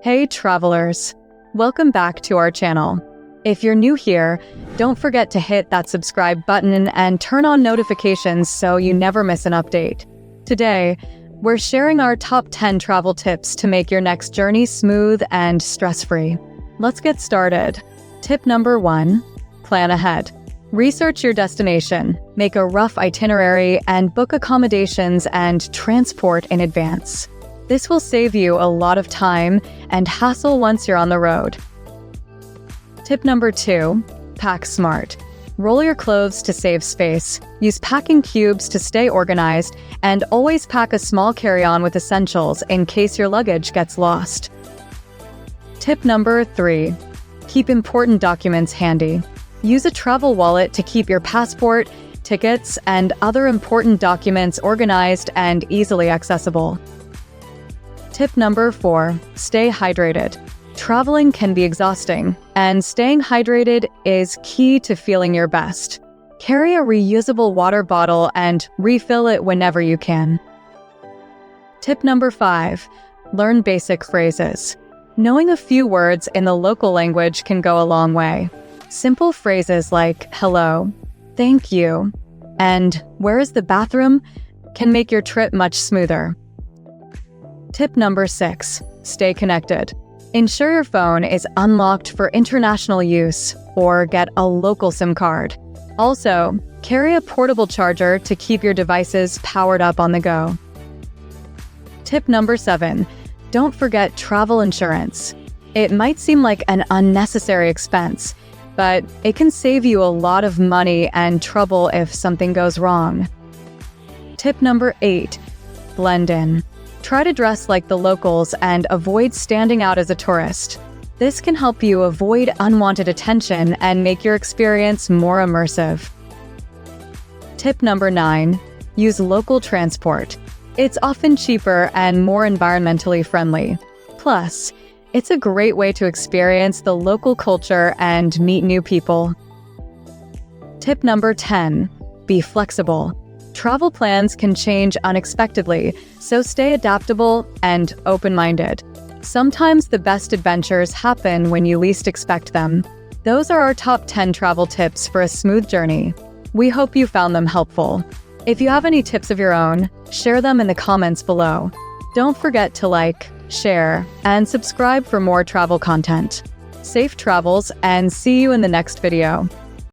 Hey travelers, welcome back to our channel. If you're new here, don't forget to hit that subscribe button and turn on notifications so you never miss an update. Today, we're sharing our top 10 travel tips to make your next journey smooth and stress-free. Let's get started. Tip number 1, plan ahead. Research your destination, make a rough itinerary, and book accommodations and transport in advance. This will save you a lot of time and hassle once you're on the road. Tip number 2, pack smart. Roll your clothes to save space. Use packing cubes to stay organized, and always pack a small carry-on with essentials in case your luggage gets lost. Tip number 3, keep important documents handy. Use a travel wallet to keep your passport, tickets, and other important documents organized and easily accessible. Tip number 4, stay hydrated. Traveling can be exhausting, and staying hydrated is key to feeling your best. Carry a reusable water bottle and refill it whenever you can. Tip number 5, learn basic phrases. Knowing a few words in the local language can go a long way. Simple phrases like hello, thank you, and where is the bathroom can make your trip much smoother. Tip number 6, stay connected. Ensure your phone is unlocked for international use or get a local SIM card. Also, carry a portable charger to keep your devices powered up on the go. Tip number 7, don't forget travel insurance. It might seem like an unnecessary expense, but it can save you a lot of money and trouble if something goes wrong. Tip number 8, blend in. Try to dress like the locals and avoid standing out as a tourist. This can help you avoid unwanted attention and make your experience more immersive. Tip number 9, use local transport. It's often cheaper and more environmentally friendly. Plus, it's a great way to experience the local culture and meet new people. Tip number 10, be flexible. Travel plans can change unexpectedly, so stay adaptable and open-minded. Sometimes the best adventures happen when you least expect them. Those are our top 10 travel tips for a smooth journey. We hope you found them helpful. If you have any tips of your own, share them in the comments below. Don't forget to like, share, and subscribe for more travel content. Safe travels, and see you in the next video.